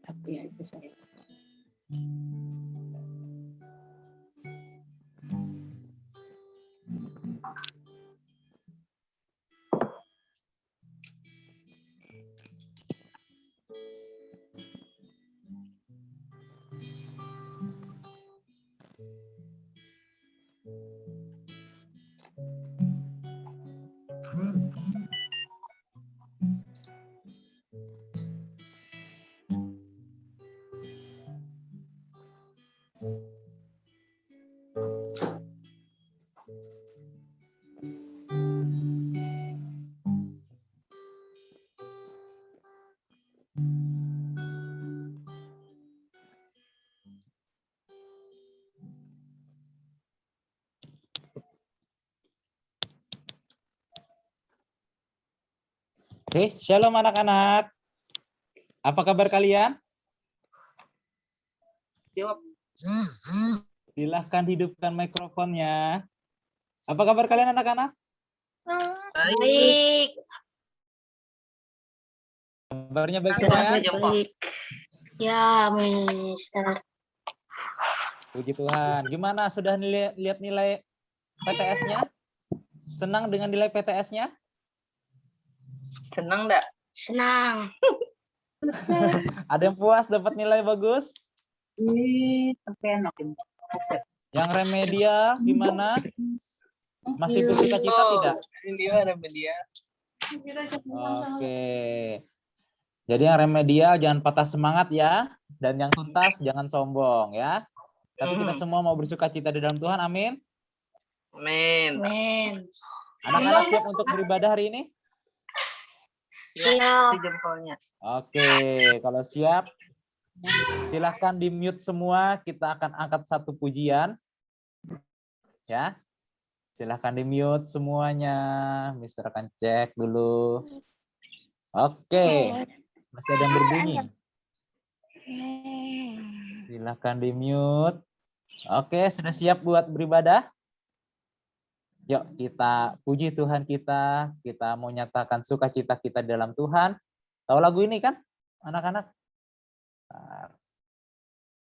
Tapi aja saya. Oke, shalom anak-anak. Apa kabar kalian? Jawab. Silahkan hidupkan mikrofonnya. Apa kabar kalian anak-anak? Baik. Kabarnya baik semua ya? Baik. Ya, Mister. Puji Tuhan. Gimana, sudah lihat nilai PTS-nya? Senang dengan nilai PTS-nya? Senang enggak? Senang. Ada yang puas dapat nilai bagus? Yang remedial gimana? Masih bersuka-cita tidak? Gimana media? Oke. Jadi yang remedial jangan patah semangat ya. Dan yang tuntas jangan sombong ya. Tapi kita semua mau bersukacita di dalam Tuhan, amin. Amin. Amin. Anak-anak siap untuk beribadah hari ini? Ya. Si jempolnya. Oke, kalau siap, silahkan di-mute semua. Kita akan angkat satu pujian. Ya, silahkan di-mute semuanya. Mister akan cek dulu. Oke, masih ada yang berbunyi. Silahkan di-mute. Oke, sudah siap buat beribadah? Yuk kita puji Tuhan kita mau nyatakan sukacita kita dalam Tuhan. Tahu lagu ini kan, anak-anak?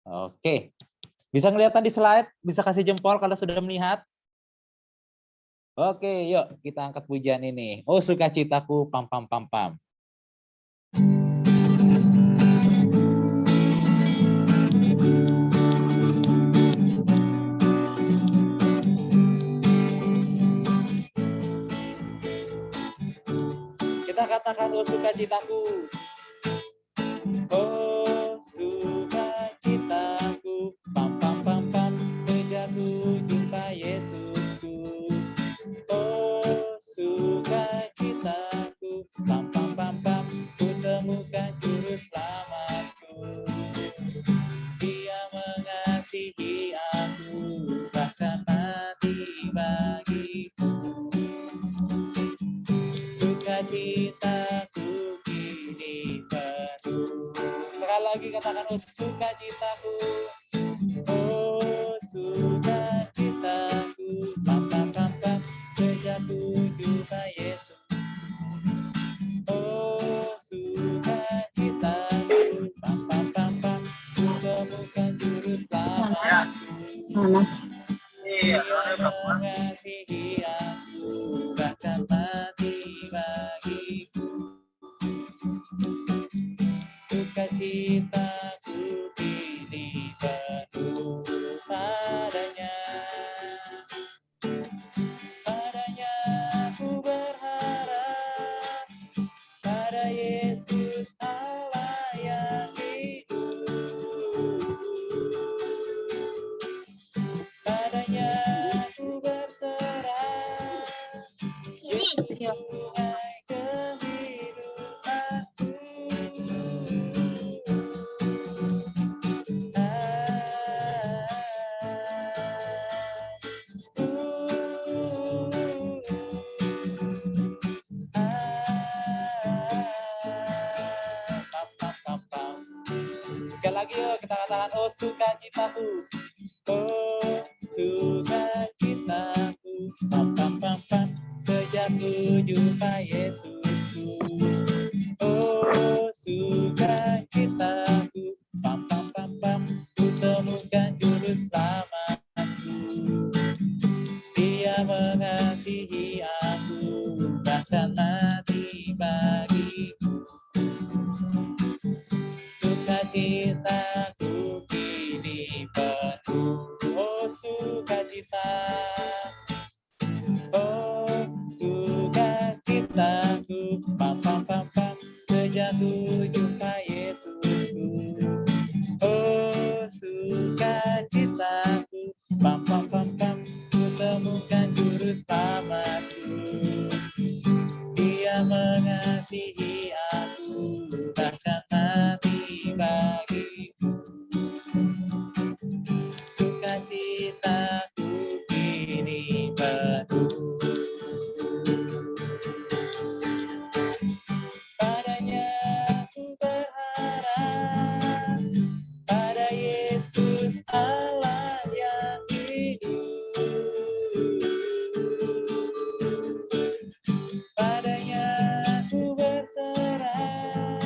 Oke, bisa kelihatan di slide, bisa kasih jempol kalau sudah melihat. Oke, yuk kita angkat pujian ini. Oh sukacitaku, pam pam pam pam. Kita katakan oh sukacitaku. Oh sukacitaku, pam pam pam pam, sejak ku jumpa Yesusku. Oh sukacitaku, pam pam pam pam, ku temukan juru selamatku. Dia mengasihi aku, bahkan mati bagiku. Sukacitaku kini penuh. Sekali lagi katakan oh sukacitaku. Oh sukacitaku, pam pam pam pam, sejak ku jumpa Yesus. Oh sukacitaku, pam pam pam pam, ku temukan juru selamatku. Dia mengasihi aku, bahkan mati bagiku. Sukacitaku kini penuh padanya. Padanya ku berharap, pada Yesus Allah yang hidup. Padanya ku berserah, sungai kehidupanku. Pam, pam, pam, pam. Sekali lagi yuk kita katakan oh sukacitaku. Oh, sukacitaku, pam pam pam pam, sejak ku jumpa Yesusku. Oh, sukacitaku, pam pam pam pam, ku temukan juru selamatku. Dia mengasihi aku, bahkan mati bagiku. Sukacitaku kini penuh. Oh, sukacita. Oh, sukacitaku, pam pam pam pam, sejak ku jumpa Yesusku. Oh, sukacitaku, pam pam pam pam, ku temukan juru selamatku. Dia mengasihi aku, bahkan mati bagiku. Sukacitaku kini penuh. Padanya ku berharap, pada Yesus Allah yang hidup. Padanya ku berserah,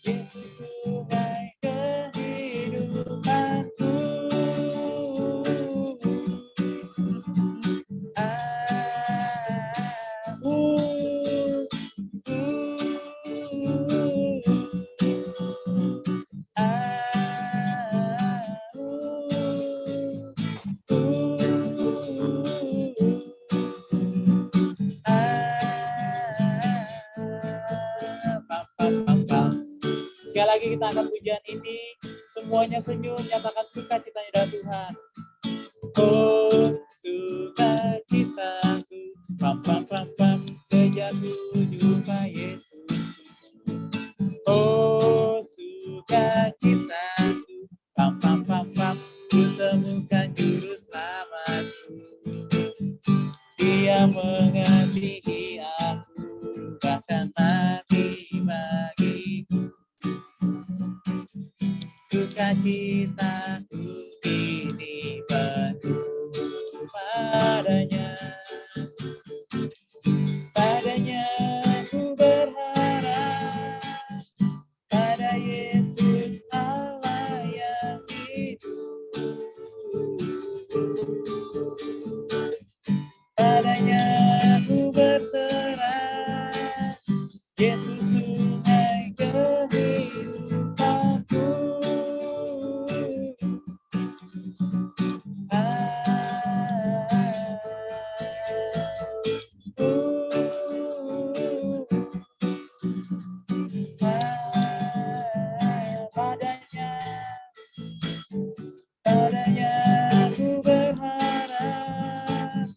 Yesus sungai kehidupanku. Sekali lagi kita angkat pujian ini, semuanya senyum, nyatakan sukacitanya dalam Tuhan. Oh, sukacitaku, pam pam pam pam, sejak ku jumpa Yesus. Oh, sukacitaku, pam pam pam pam, ku temukan juru selamatku. Dia mengasihi aku, bahkan mati bagiku. Sukacitaku kini penuh padanya. Padanya ku berharap, pada Yesus Allah yang hidup. Padanya ku berserah, Yesus sungai kehidupanku. Padanya ku berharap,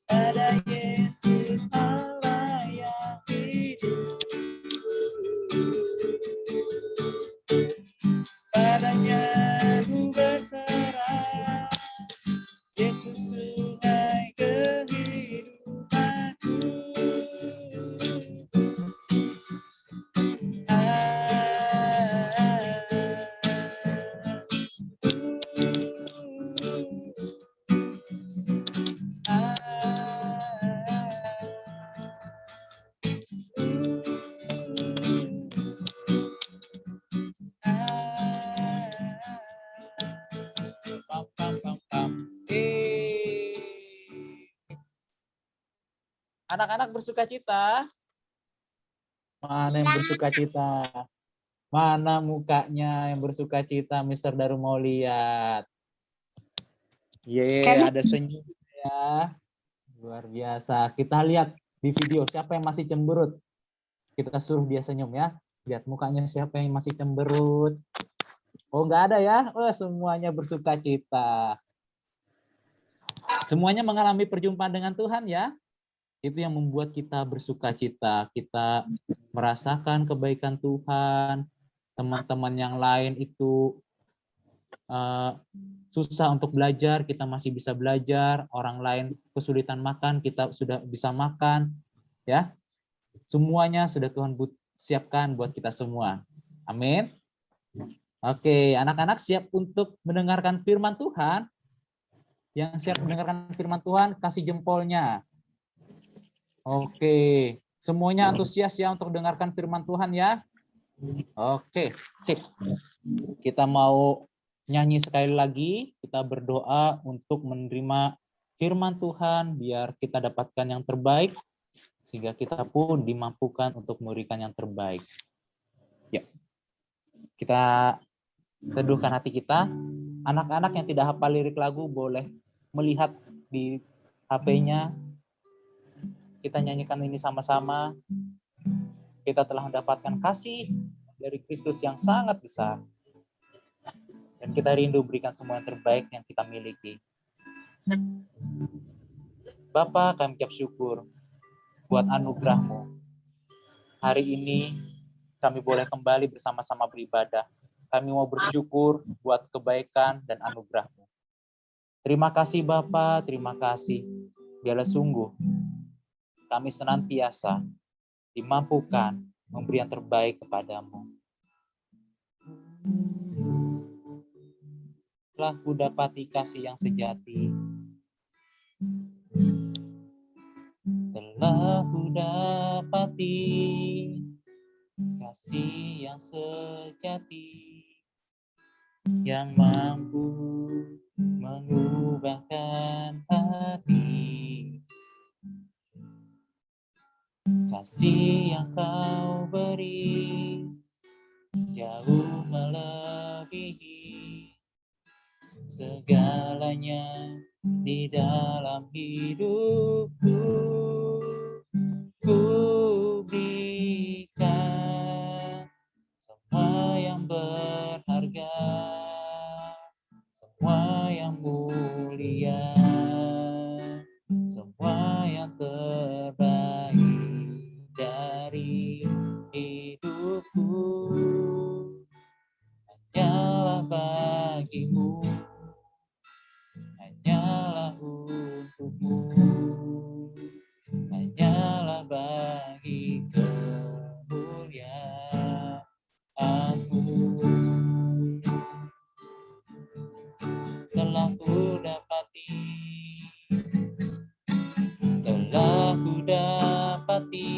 pada Yesus Allah yang hidup. Padanya ku berserah, Yesus sungai kehidupanku. Pam, pam, pam, pam. Anak-anak bersukacita. Mana yang bersukacita? Mana mukanya yang bersukacita? Mr. Daru mau lihat. Ada senyum ya. Luar biasa. Kita lihat di video siapa yang masih cemberut. Kita suruh dia senyum ya. Lihat mukanya siapa yang masih cemberut. Oh, nggak ada ya? Oh, semuanya bersukacita. Semuanya mengalami perjumpaan dengan Tuhan ya. Itu yang membuat kita bersukacita. Kita merasakan kebaikan Tuhan. Teman-teman yang lain itu susah untuk belajar, kita masih bisa belajar. Orang lain kesulitan makan, kita sudah bisa makan. Ya, semuanya sudah Tuhan siapkan buat kita semua. Amin. Oke, anak-anak siap untuk mendengarkan firman Tuhan? Yang siap mendengarkan firman Tuhan, kasih jempolnya. Oke, semuanya antusias ya untuk dengarkan firman Tuhan ya. Oke, sip. Kita mau nyanyi sekali lagi, kita berdoa untuk menerima firman Tuhan, biar kita dapatkan yang terbaik, sehingga kita pun dimampukan untuk memberikan yang terbaik. Yuk, kita teduhkan hati kita. Anak-anak yang tidak hafal lirik lagu boleh melihat di HP-nya. Kita nyanyikan ini sama-sama. Kita telah mendapatkan kasih dari Kristus yang sangat besar. Dan kita rindu berikan semua yang terbaik yang kita miliki. Bapa, kami ucap syukur buat anugerah-Mu. Hari ini kami boleh kembali bersama-sama beribadah. Kami mau bersyukur buat kebaikan dan anugerah-Mu. Terima kasih Bapa, terima kasih. Biarlah sungguh kami senantiasa dimampukan memberi yang terbaik kepadamu. Telah ku dapati kasih yang sejati. Telah ku dapati kasih yang sejati, yang mampu mengubahkan hati. Kasih yang kau beri jauh melebihi segalanya di dalam hidupku. Ku berikan semua yang berharga, semua yang mulia, semua yang terbaik dari hidupku. Hanyalah bagimu, hanyalah untukmu, hanyalah bagi kemuliaanmu. Telah ku dapati, telah ku dapati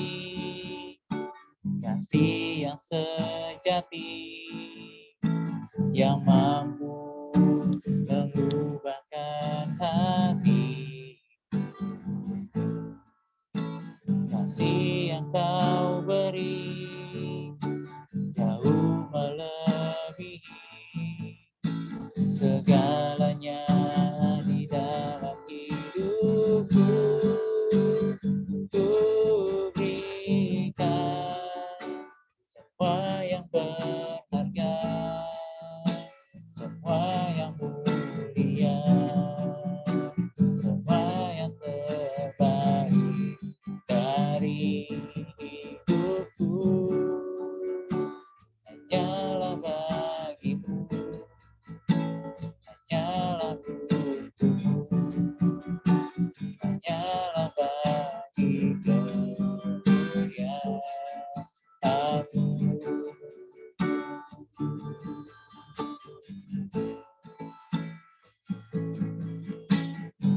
kasih yang sejati, yang mampu mengubahkan hati. Kasih yang kau beri jauh melebihi segalanya di dalam hidupku. Ku berikan semua yang berharga, semua yang mulia, semua yang terbaik dari hidupku. Hanyalah bagimu, hanyalah untukmu, hanyalah bagi kemuliaanmu.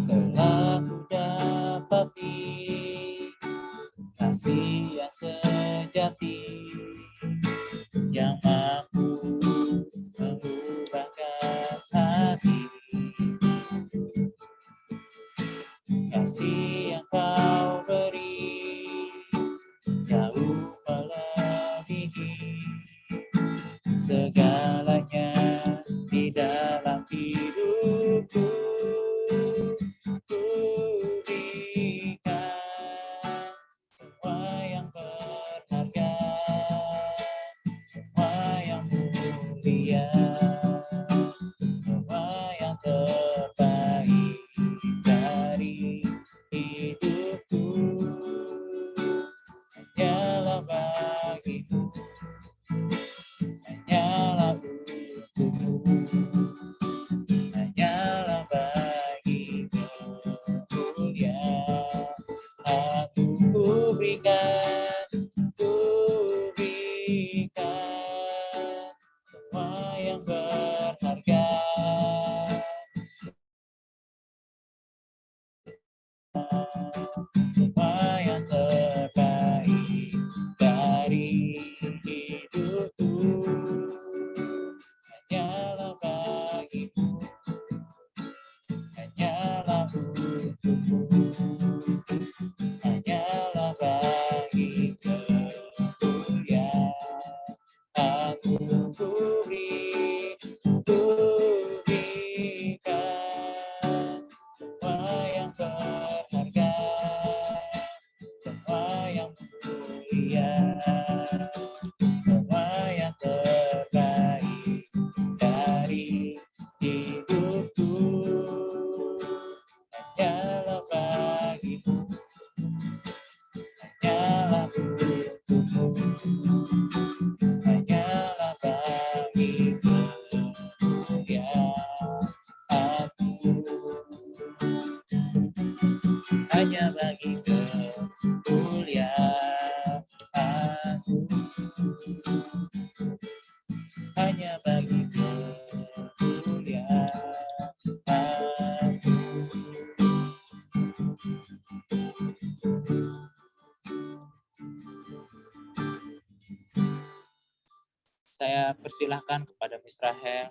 Telah ku dapati kasih yang sejati, yang mampu mengubahkan hati. Kasih yang kau beri jauh melebihi segalanya di dalam hidupku. Ku berikan semua yang berharga, semua yang mulia, semua yang terbaik dari hidupku. Hanyalah bagimu, hanyalah untukmu, hanyalah bagi kemuliaanmu. Ku berikan semua yang yang berharga, semua yang terbaik dari hidupku hanyalah bagimu, hanyalah untukmu, hanyalah bagi kemuliaanmu ku berikan semua yang berharga, semua yang mulia, semua yang terbaik dari hidupku hanyalah bagimu, hanyalah untukmu, hanyalah bagi kemuliaanmu, hanya bagi kemuliaanmu, hanya bagi kemuliaanmu. Saya persilahkan kepada Miss Rahel.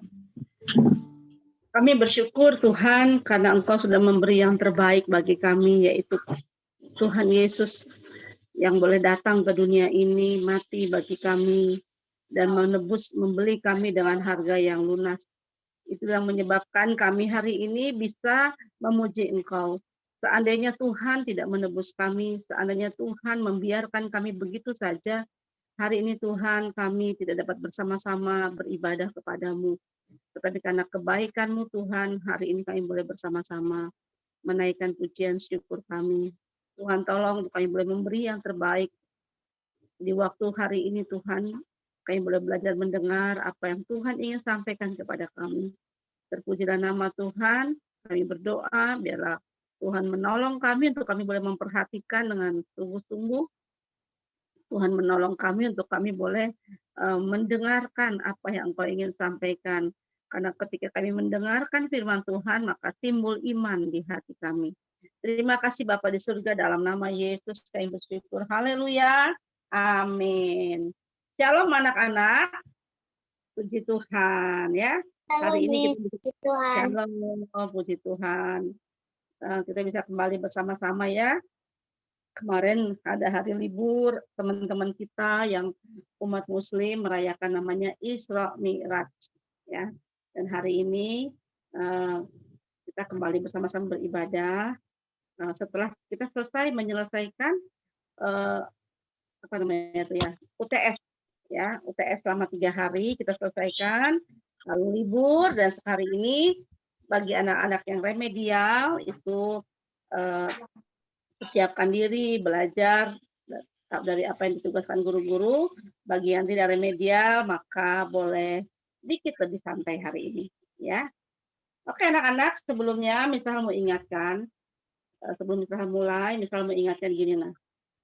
Kami bersyukur Tuhan karena Engkau sudah memberi yang terbaik bagi kami, yaitu Tuhan Yesus yang boleh datang ke dunia ini, mati bagi kami, dan membeli kami dengan harga yang lunas. Itu yang menyebabkan kami hari ini bisa memuji Engkau. Seandainya Tuhan tidak menebus kami, seandainya Tuhan membiarkan kami begitu saja, hari ini Tuhan kami tidak dapat bersama-sama beribadah kepadamu. Tetapi karena kebaikan-Mu Tuhan, hari ini kami boleh bersama-sama menaikkan pujian syukur kami. Tuhan tolong kami boleh memberi yang terbaik di waktu hari ini Tuhan. Kami boleh belajar mendengar apa yang Tuhan ingin sampaikan kepada kami. Terpujilah nama Tuhan, kami berdoa biarlah Tuhan menolong kami untuk kami boleh memperhatikan dengan sungguh-sungguh. Tuhan menolong kami untuk kami boleh mendengarkan apa yang Engkau ingin sampaikan. Karena ketika kami mendengarkan firman Tuhan, maka timbul iman di hati kami. Terima kasih Bapa di surga, dalam nama Yesus kami bersyukur. Haleluya. Amin. Shalom anak-anak. Puji Tuhan ya. Hari ini kita bisa Shalom, puji Tuhan. Kita bisa kembali bersama-sama ya. Kemarin ada hari libur, teman-teman kita yang umat muslim merayakan namanya Isra Mi'raj ya. Dan hari ini kita kembali bersama-sama beribadah setelah kita selesai menyelesaikan apa namanya itu ya, UTS ya, UTS selama 3 hari kita selesaikan, lalu libur, dan hari ini bagi anak-anak yang remedial itu persiapkan diri, belajar dari apa yang ditugaskan guru-guru. Bagi yang tidak remedial, maka boleh sedikit lebih santai hari ini, ya. Oke anak-anak, sebelumnya misal mau ingatkan, sebelum misal mulai, misal mau ingatkan gini nah.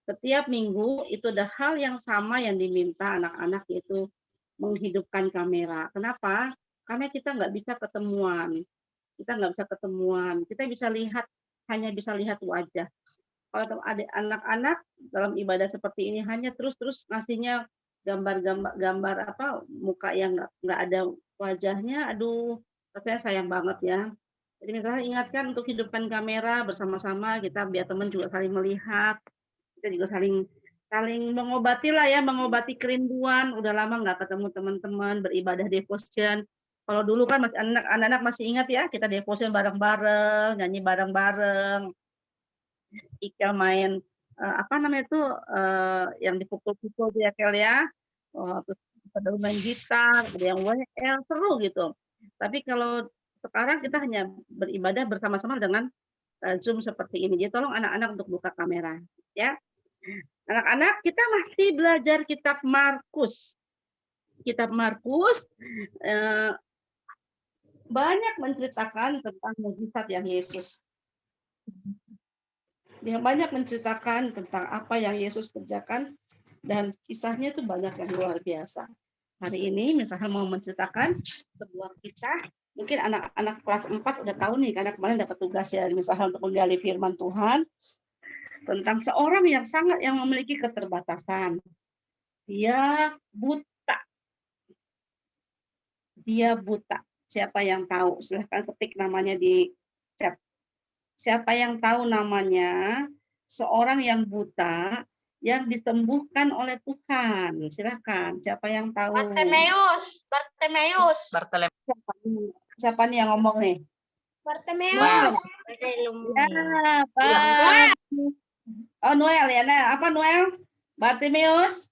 Setiap minggu itu ada hal yang sama yang diminta anak-anak, yaitu menghidupkan kamera. Kenapa? Karena kita nggak bisa ketemuan. Kita bisa lihat, hanya bisa lihat wajah. Kalau ada anak-anak dalam ibadah seperti ini hanya terus ngasihnya gambar apa muka yang nggak ada wajahnya, aduh rasanya sayang banget ya. Jadi misalnya ingatkan untuk hidupkan kamera bersama-sama, kita biar teman juga saling melihat, kita juga saling mengobati lah ya, mengobati kerinduan. Udah lama nggak ketemu teman-teman beribadah devotion. Kalau dulu kan masih anak-anak masih ingat ya, kita devotion bareng-bareng, nyanyi bareng-bareng. Ikel main apa namanya itu yang dipukul-pukul tuh ya Kel ya. Terus ada main gitar, ada yang WL, seru gitu. Tapi kalau sekarang kita hanya beribadah bersama-sama dengan Zoom seperti ini. Jadi tolong anak-anak untuk buka kamera ya. Anak-anak, kita masih belajar kitab Markus. Kitab Markus banyak menceritakan tentang mukjizat yang Yesus. Dia banyak menceritakan tentang apa yang Yesus kerjakan, dan kisahnya itu banyak yang luar biasa. hari ini misalnya mau menceritakan sebuah kisah. Mungkin anak-anak kelas 4 udah tahu nih, karena kemarin dapat tugas ya, misalnya untuk menggali firman Tuhan tentang seorang yang memiliki keterbatasan. Dia buta. Dia buta. Siapa yang tahu? Silahkan ketik namanya di chat. Siapa yang tahu namanya seorang yang buta yang disembuhkan oleh Tuhan? Silakan. Siapa yang tahu? Bartimeus. Siapa nih yang ngomong nih? Bartimeus. Ya, Pak. Oh, Noel ya. Nah, apa Noel? Bartimeus?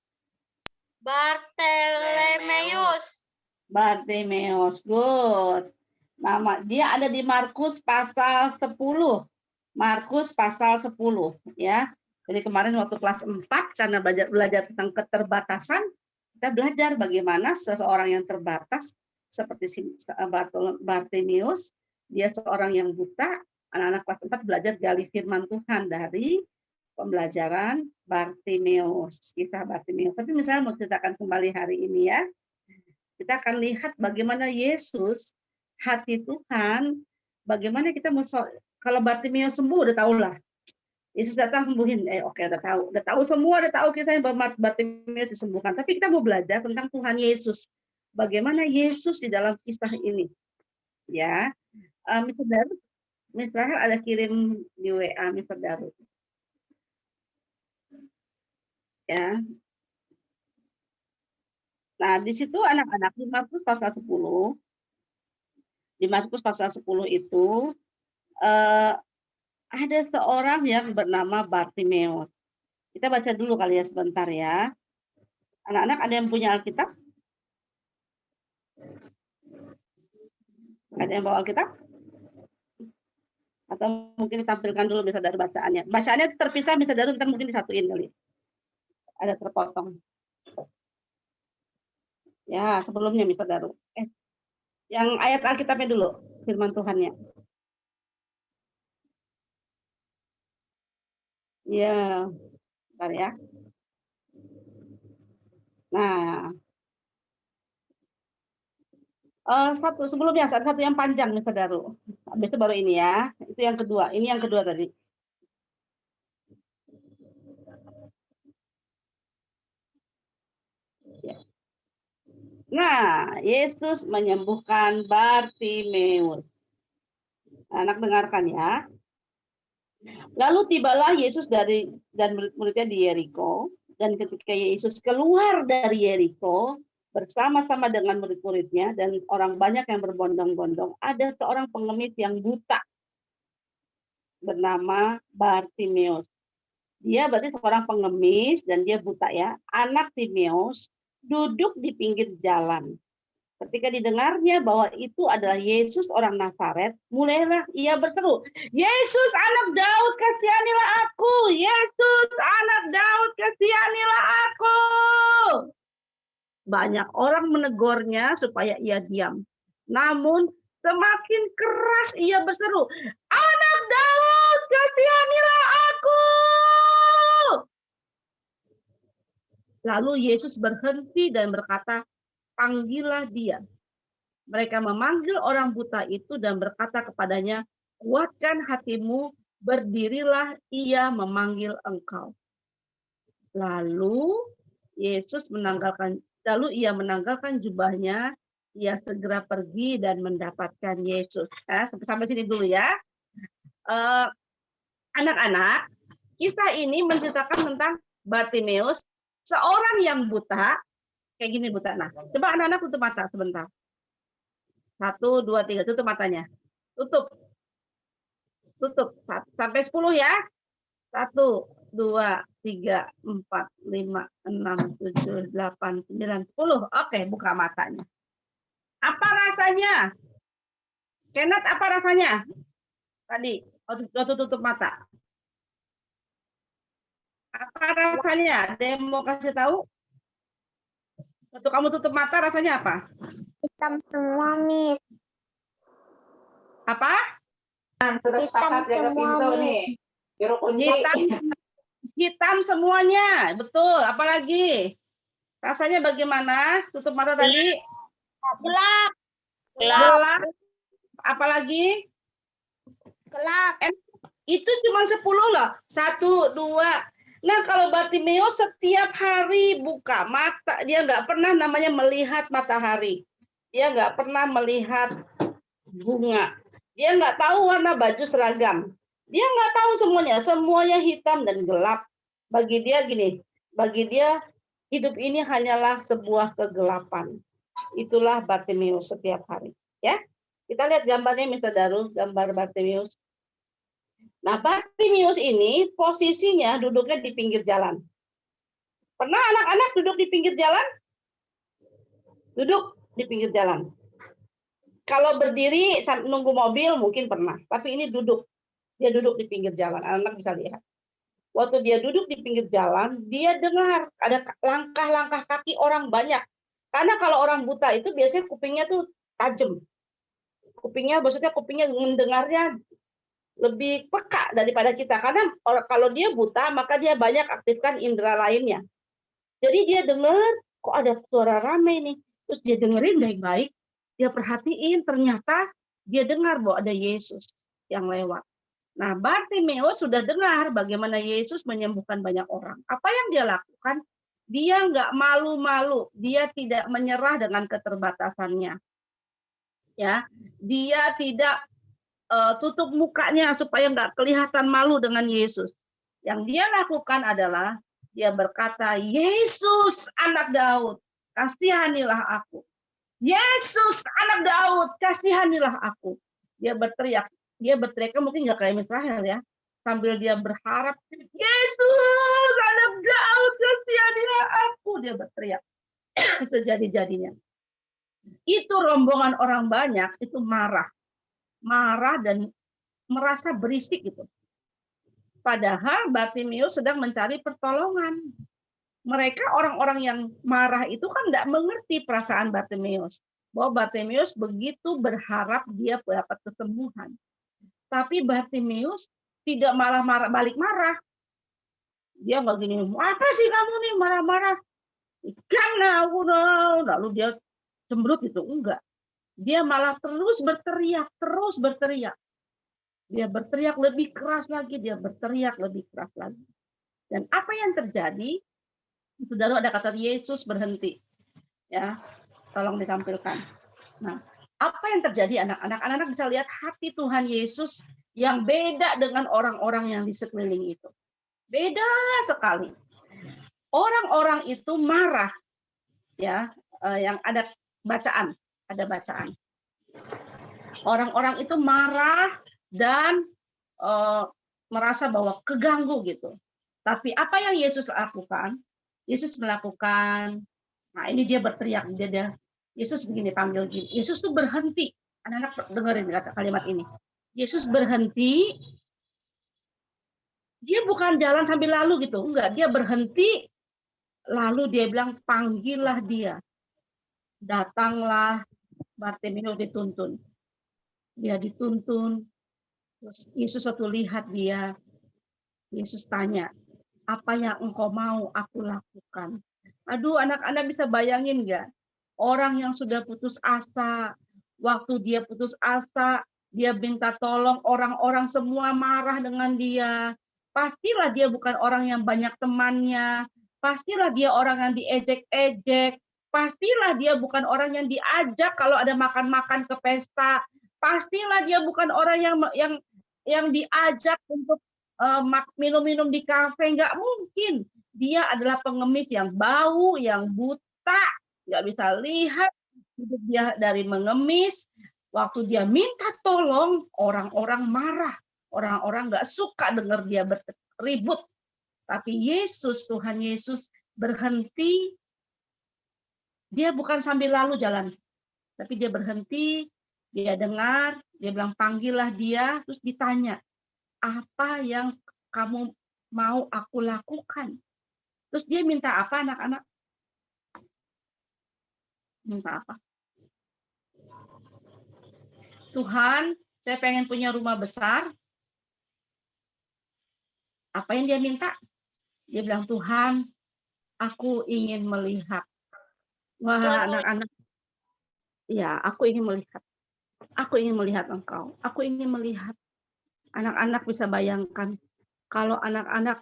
Bartimeus. Good. Nama dia ada di Markus pasal 10. Markus pasal 10 ya. Jadi kemarin waktu kelas 4 karena belajar tentang keterbatasan, kita belajar bagaimana seseorang yang terbatas seperti Bartimeus, dia seorang yang buta. Anak-anak kelas 4 belajar gali firman Tuhan dari pembelajaran Bartimeus, kisah Bartimeus. Tapi misalnya mau ceritakan kembali hari ini ya, kita akan lihat bagaimana Yesus, hati Tuhan, bagaimana kita mau, kalau Bartimeus sembuh udah tahu lah. Yesus datang sembuhin, oke, udah tahu semua, udah tahu kisahnya bahwa Bartimeus disembuhkan. Tapi kita mau belajar tentang Tuhan Yesus. Bagaimana Yesus di dalam kisah ini. Ya, Mr. Darut, Mr. Rahel ada kirim di WA Mr. Darut. Ya. Nah, di situ anak-anak di Markus pasal 10. Di Markus pasal 10 itu ada seorang yang bernama Bartimeus. Kita baca dulu kali ya sebentar ya. Anak-anak ada yang punya Alkitab? Ada yang bawa Alkitab? Atau mungkin ditampilkan dulu bisa dari bacaannya. Bacaannya terpisah, bisa dari ntar mungkin disatuin kali. Ada terpotong. Ya, sebelumnya Mr. Daru. Yang ayat Alkitabnya dulu, firman Tuhannya. Ya, bentar ya. Nah, sebelumnya satu yang panjang Mr. Daru. Habis itu baru ini ya. Itu yang kedua. Ini yang kedua tadi. Nah, Yesus menyembuhkan Bartimeus. Anak dengarkan ya. Lalu tibalah Yesus dan murid-muridnya di Yeriko, dan ketika Yesus keluar dari Yeriko bersama-sama dengan murid-muridnya dan orang banyak yang berbondong-bondong, ada seorang pengemis yang buta bernama Bartimeus. Dia berarti seorang pengemis dan dia buta ya. Anak Timeus duduk di pinggir jalan. Ketika didengarnya bahwa itu adalah Yesus orang Nazaret, mulailah ia berseru, Yesus anak Daud, kasihanilah aku. Yesus anak Daud, kasihanilah aku. Banyak orang menegurnya supaya ia diam. Namun semakin keras ia berseru, anak Daud, kasihanilah aku. Lalu Yesus berhenti dan berkata, panggillah dia. Mereka memanggil orang buta itu dan berkata kepadanya, kuatkan hatimu, berdirilah, ia memanggil engkau. Lalu ia menanggalkan jubahnya, ia segera pergi dan mendapatkan Yesus. Sampai sini dulu ya. Anak-anak, kisah ini menceritakan tentang Bartimeus, seorang yang buta, kayak gini buta. Nah, coba anak-anak tutup mata sebentar. 1, 2, 3, tutup matanya. Tutup. Sampai 10 ya. 1, 2, 3, 4, 5, 6, 7, 8, 9, 10. Oke, buka matanya. Apa rasanya? Kenneth, apa rasanya? Tadi, waktu tutup mata. Apa rasanya? Ada yang mau kasih tahu? Waktu kamu tutup mata rasanya apa? Hitam semua, Miss. Apa? Hitam semua, Miss. Hitam semuanya. Betul. Apalagi? Rasanya bagaimana? Tutup mata tadi. Gelap. Gelap. Apalagi? Gelap. Itu cuma 10 loh. 1, 2. Nah, kalau Bartimeus setiap hari buka mata, dia nggak pernah namanya melihat matahari. Dia nggak pernah melihat bunga. Dia nggak tahu warna baju seragam. Dia nggak tahu semuanya hitam dan gelap. Bagi dia gini, bagi dia hidup ini hanyalah sebuah kegelapan. Itulah Bartimeus setiap hari. Ya, kita lihat gambarnya, Mr. Daru, gambar Bartimeus. Nah, Bartimeus ini posisinya duduknya di pinggir jalan. Pernah anak-anak duduk di pinggir jalan? Duduk di pinggir jalan. Kalau berdiri nunggu mobil mungkin pernah, tapi ini duduk. Dia duduk di pinggir jalan. Anak-anak bisa lihat. Waktu dia duduk di pinggir jalan, dia dengar ada langkah-langkah kaki orang banyak. Karena kalau orang buta itu biasanya kupingnya tuh tajam. Kupingnya mendengarnya lebih peka daripada kita. Karena kalau dia buta, maka dia banyak aktifkan indera lainnya. Jadi dia dengar, kok ada suara rame nih. Terus dia dengerin baik-baik. Dia perhatiin, ternyata dia dengar bahwa ada Yesus yang lewat. Nah, Bartimeus sudah dengar bagaimana Yesus menyembuhkan banyak orang. Apa yang dia lakukan? Dia nggak malu-malu. Dia tidak menyerah dengan keterbatasannya. Ya, dia tidak tutup mukanya supaya nggak kelihatan malu dengan Yesus. Yang dia lakukan adalah dia berkata, Yesus anak Daud, kasihanilah aku. Yesus anak Daud, kasihanilah aku. Dia berteriak mungkin nggak kayak Israel ya, sambil dia berharap, Yesus anak Daud, kasihanilah aku. Dia berteriak sejadi-jadinya. Itu rombongan orang banyak itu marah dan merasa berisik gitu. Padahal Bartimeus sedang mencari pertolongan. Mereka orang-orang yang marah itu kan tidak mengerti perasaan Bartimeus. Bahwa Bartimeus begitu berharap dia dapat kesembuhan. Tapi Bartimeus tidak malah balik marah. Dia nggak gini, apa sih kamu nih marah-marah? Karena aku lalu dia cemberut gitu, enggak. Dia malah terus berteriak. Dia berteriak lebih keras lagi, Dan apa yang terjadi? Saudara, ada kata Yesus berhenti. Ya, tolong ditampilkan. Nah, apa yang terjadi anak-anak? Anak-anak bisa lihat hati Tuhan Yesus yang beda dengan orang-orang yang di sekeliling itu. Beda sekali. Orang-orang itu marah. Ya, yang ada bacaan. Orang-orang itu marah dan merasa bahwa keganggu gitu. Tapi apa yang Yesus lakukan? Yesus melakukan, nah ini dia berteriak, Yesus begini panggil gini. Yesus tuh berhenti. Anak-anak dengerin kata kalimat ini. Yesus berhenti. Dia bukan jalan sambil lalu gitu, enggak. Dia berhenti. Lalu dia bilang, panggillah dia. Datanglah Bartimeus dituntun. Dia dituntun. Terus Yesus waktu lihat dia, Yesus tanya, apa yang engkau mau aku lakukan? Aduh, anak-anak bisa bayangin nggak? Orang yang sudah putus asa, waktu dia putus asa, dia minta tolong, orang-orang semua marah dengan dia. Pastilah dia bukan orang yang banyak temannya. Pastilah dia orang yang diejek-ejek. Pastilah dia bukan orang yang diajak kalau ada makan-makan ke pesta. Pastilah dia bukan orang yang diajak untuk minum-minum di kafe. Nggak mungkin. Dia adalah pengemis yang bau, yang buta, nggak bisa lihat, hidup dia dari mengemis. Waktu dia minta tolong, orang-orang marah, orang-orang nggak suka dengar dia berribut. Tapi Yesus, Tuhan Yesus berhenti. Dia bukan sambil lalu jalan, tapi dia berhenti, dia dengar, dia bilang panggillah dia, terus ditanya, apa yang kamu mau aku lakukan? Terus dia minta apa anak-anak? Minta apa? Tuhan, saya pengen punya rumah besar. Apa yang dia minta? Dia bilang, Tuhan, Aku ingin melihat. Wah, anak-anak, ya, aku ingin melihat. Aku ingin melihat engkau. Aku ingin melihat. Anak-anak bisa bayangkan kalau anak-anak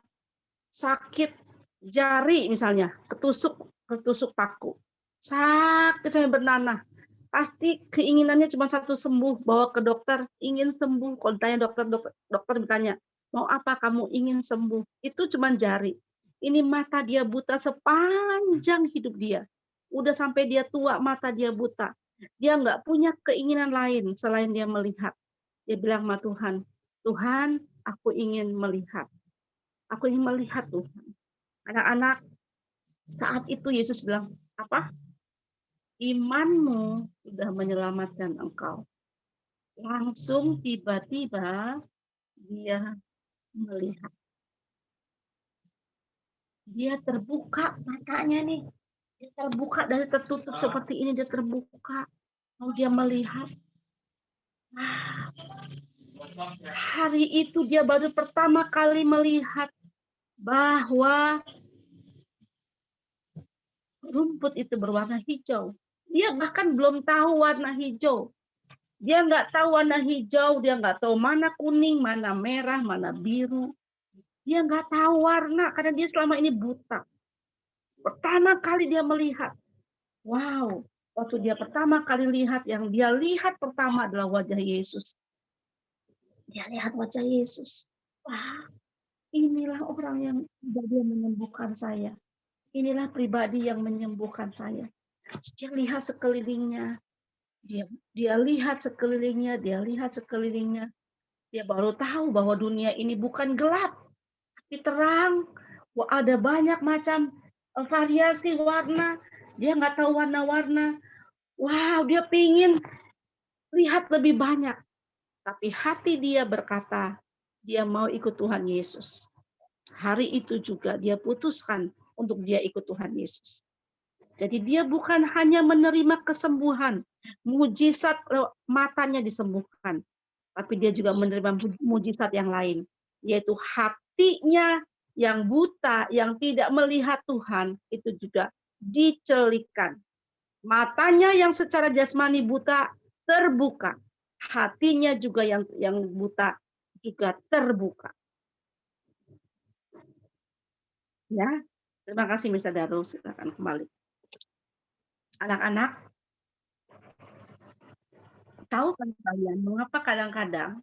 sakit jari misalnya, ketusuk paku. Sakit sampai bernanah. Pasti keinginannya cuma satu, sembuh, bawa ke dokter, ingin sembuh. Kalau ditanya dokter bertanya, mau apa kamu ingin sembuh? Itu cuma jari. Ini mata dia buta sepanjang hidup dia. Udah sampai dia tua, mata dia buta. Dia nggak punya keinginan lain selain dia melihat. Dia bilang sama Tuhan, Tuhan, aku ingin melihat. Aku ingin melihat Tuhan. Anak-anak, saat itu Yesus bilang, apa? Imanmu sudah menyelamatkan engkau. Langsung tiba-tiba dia melihat. Dia terbuka matanya nih. Dia terbuka dari tertutup seperti ini, dia terbuka. Mau dia melihat. Hari itu dia baru pertama kali melihat bahwa rumput itu berwarna hijau. Dia bahkan belum tahu warna hijau. Dia nggak tahu warna hijau, dia nggak tahu mana kuning, mana merah, mana biru. Dia nggak tahu warna karena dia selama ini buta. Pertama kali dia melihat. Wow, waktu dia pertama kali lihat, yang dia lihat pertama adalah wajah Yesus. Dia lihat wajah Yesus. Wah, inilah orang yang dia menyembuhkan saya. Inilah pribadi yang menyembuhkan saya. Dia lihat sekelilingnya. Dia lihat sekelilingnya, Dia baru tahu bahwa dunia ini bukan gelap, tapi terang. Wah, ada banyak macam variasi warna. Dia nggak tahu warna-warna. Wow, dia pingin lihat lebih banyak. Tapi hati dia berkata, dia mau ikut Tuhan Yesus. Hari itu juga dia putuskan untuk dia ikut Tuhan Yesus. Jadi dia bukan hanya menerima kesembuhan, mujizat matanya disembuhkan, tapi dia juga menerima mujizat yang lain, yaitu hatinya yang buta, yang tidak melihat Tuhan, itu juga dicelikan. Matanya yang secara jasmani buta terbuka, hatinya juga yang buta juga terbuka. Ya, terima kasih Mr. Daru, silakan kembali. Anak-anak, tahu kan kalian mengapa kadang-kadang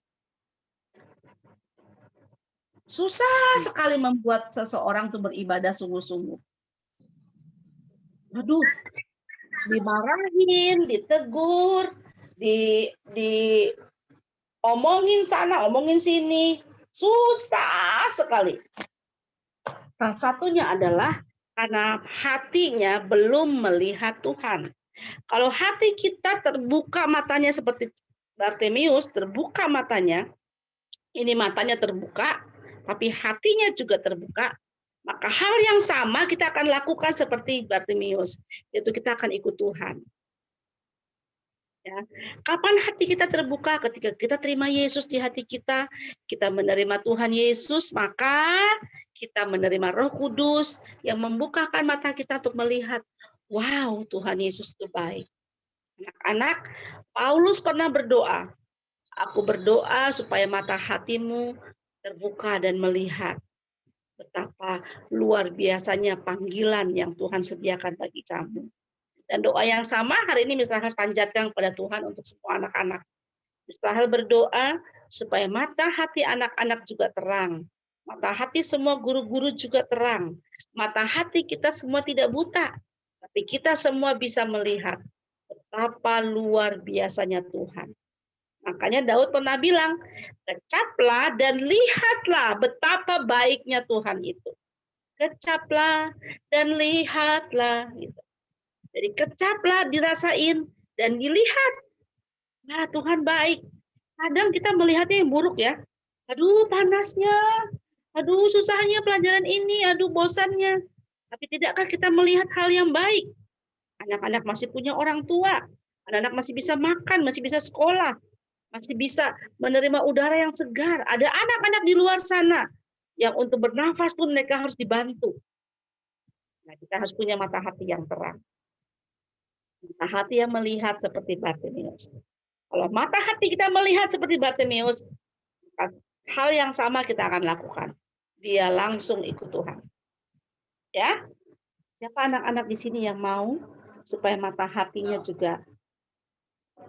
susah sekali membuat seseorang tuh beribadah sungguh-sungguh. Aduh, dimarahin, ditegur, omongin sana, omongin sini, susah sekali. Salah satunya adalah karena hatinya belum melihat Tuhan. Kalau hati kita terbuka matanya seperti Bartimius, terbuka matanya, ini matanya terbuka, tapi hatinya juga terbuka, maka hal yang sama kita akan lakukan seperti Bartimius, yaitu kita akan ikut Tuhan. Ya. Kapan hati kita terbuka? Ketika kita terima Yesus di hati kita menerima Tuhan Yesus, maka kita menerima Roh Kudus yang membukakan mata kita untuk melihat, wow, Tuhan Yesus itu baik. Anak-anak, Paulus pernah berdoa, aku berdoa supaya mata hatimu terbuka dan melihat betapa luar biasanya panggilan yang Tuhan sediakan bagi kamu. Dan doa yang sama hari ini Mr. panjatkan kepada Tuhan untuk semua anak-anak. Mr. berdoa supaya mata hati anak-anak juga terang. Mata hati semua guru-guru juga terang. Mata hati kita semua tidak buta. Tapi kita semua bisa melihat betapa luar biasanya Tuhan. Makanya Daud pernah bilang, kecaplah dan lihatlah betapa baiknya Tuhan itu. Kecaplah dan lihatlah. Gitu. Jadi kecaplah, dirasain, dan dilihat. Nah, Tuhan baik. Kadang kita melihatnya yang buruk ya. Aduh, panasnya. Aduh, susahnya pelajaran ini. Aduh, bosannya. Tapi tidakkah kita melihat hal yang baik? Anak-anak masih punya orang tua. Anak-anak masih bisa makan, masih bisa sekolah. Masih bisa menerima udara yang segar. Ada anak-anak di luar sana yang untuk bernafas pun mereka harus dibantu. Nah, kita harus punya mata hati yang terang. Mata hati yang melihat seperti Bartimeus. Kalau mata hati kita melihat seperti Bartimeus, hal yang sama kita akan lakukan. Dia langsung ikut Tuhan. Ya, siapa anak-anak di sini yang mau supaya mata hatinya juga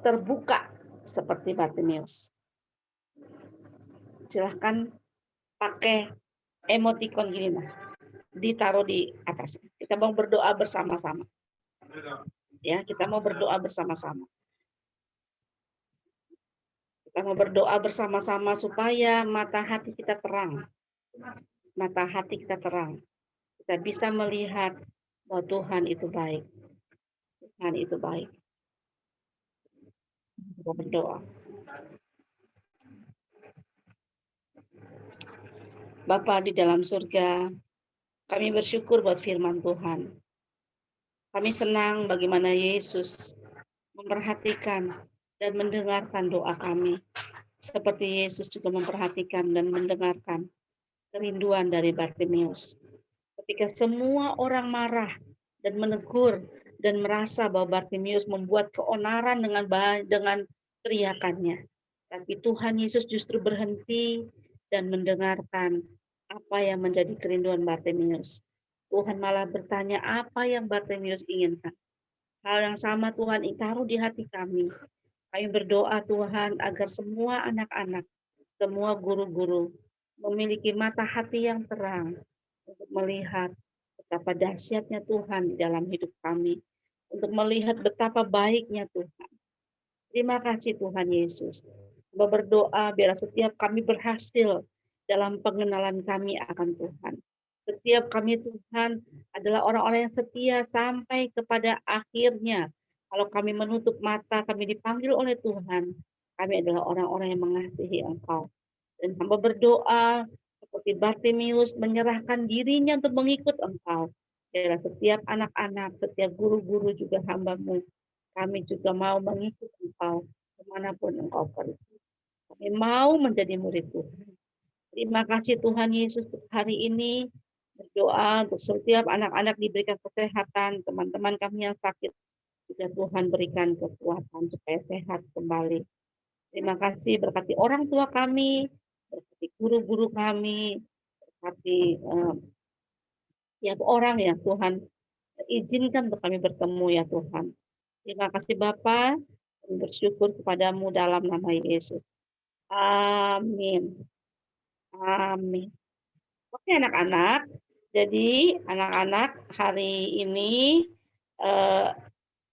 terbuka seperti Bartimeus? Silahkan pakai emoticon gini, nah, ditaruh di atas. Kita mau berdoa bersama-sama. Ya, kita mau berdoa bersama-sama. Kita mau berdoa bersama-sama supaya mata hati kita terang. Mata hati kita terang. Kita bisa melihat bahwa Tuhan itu baik. Tuhan itu baik. Kita berdoa. Bapa di dalam surga, kami bersyukur buat firman Tuhan. Kami senang bagaimana Yesus memperhatikan dan mendengarkan doa kami. Seperti Yesus juga memperhatikan dan mendengarkan kerinduan dari Bartimeus. Ketika semua orang marah dan menegur dan merasa bahwa Bartimeus membuat keonaran dengan teriakannya. Tapi Tuhan Yesus justru berhenti dan mendengarkan apa yang menjadi kerinduan Bartimeus. Tuhan malah bertanya apa yang Bartimeus inginkan. Hal yang sama Tuhan taruh di hati kami. Kami berdoa Tuhan agar semua anak-anak, semua guru-guru memiliki mata hati yang terang untuk melihat betapa dahsyatnya Tuhan di dalam hidup kami, untuk melihat betapa baiknya Tuhan. Terima kasih Tuhan Yesus. Kami berdoa biar setiap kami berhasil dalam pengenalan kami akan Tuhan. Setiap kami Tuhan adalah orang-orang yang setia sampai kepada akhirnya. Kalau kami menutup mata, kami dipanggil oleh Tuhan. Kami adalah orang-orang yang mengasihi Engkau. Dan hamba berdoa seperti Bartimeus menyerahkan dirinya untuk mengikut Engkau. Biarlah setiap anak-anak, setiap guru-guru juga hamba-Mu, kami juga mau mengikut Engkau kemanapun Engkau pergi. Kami mau menjadi murid Tuhan. Terima kasih Tuhan Yesus untuk hari ini. Berdoa untuk setiap anak-anak diberikan kesehatan, teman-teman kami yang sakit juga Tuhan berikan kekuatan supaya sehat kembali. Terima kasih berkati orang tua kami, berkati guru-guru kami, berkati tiap orang yang Tuhan izinkan untuk kami bertemu ya Tuhan. Terima kasih Bapa, kami bersyukur kepadamu dalam nama Yesus. Amin. Amin. Oke anak-anak, jadi anak-anak hari ini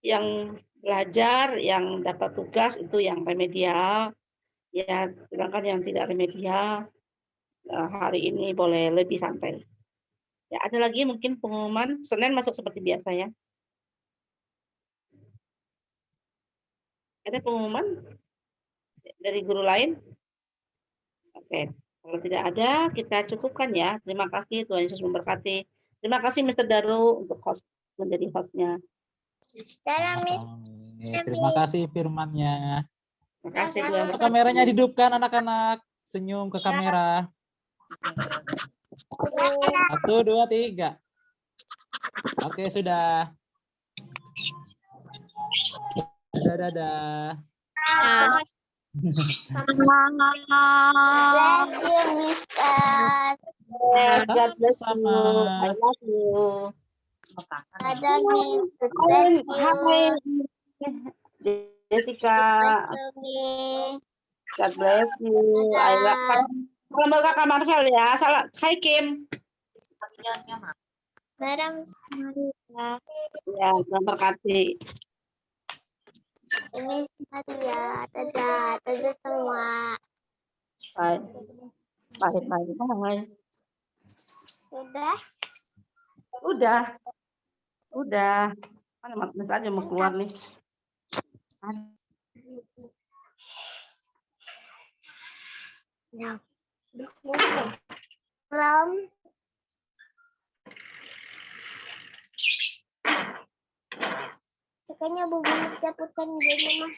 yang belajar, yang dapat tugas itu yang remedial, ya sedangkan yang tidak remedial hari ini boleh lebih santai. Ya ada lagi mungkin pengumuman, Senin masuk seperti biasa ya. Ada pengumuman dari guru lain? Oke, kalau tidak ada kita cukupkan ya. Terima kasih Tuhan Yesus memberkati. Terima kasih Mr. Daru untuk menjadi hostnya. Terima kasih firman-Nya. Terima kasih Tuhan. Kameranya dihidupkan anak-anak. Senyum ke kamera. 1, 2, 3. Oke, sudah. Dadah. Bless you, Mister. God bless you. Sama. I love you. Ada Mister. Hai, Jessica. God bless you. I love you. Salam Kakak Marcel ya. Salam. Hai Kim. Madam Maria. Ya, terima kasih. Miss Maria. Dadah. Dadah semua. Bye. Bye. Bye. Bye. Sudah. Udah. Mana Mas aja mau keluar nih. Ya. Belum. Sekanya bubur dapatkan dia mah.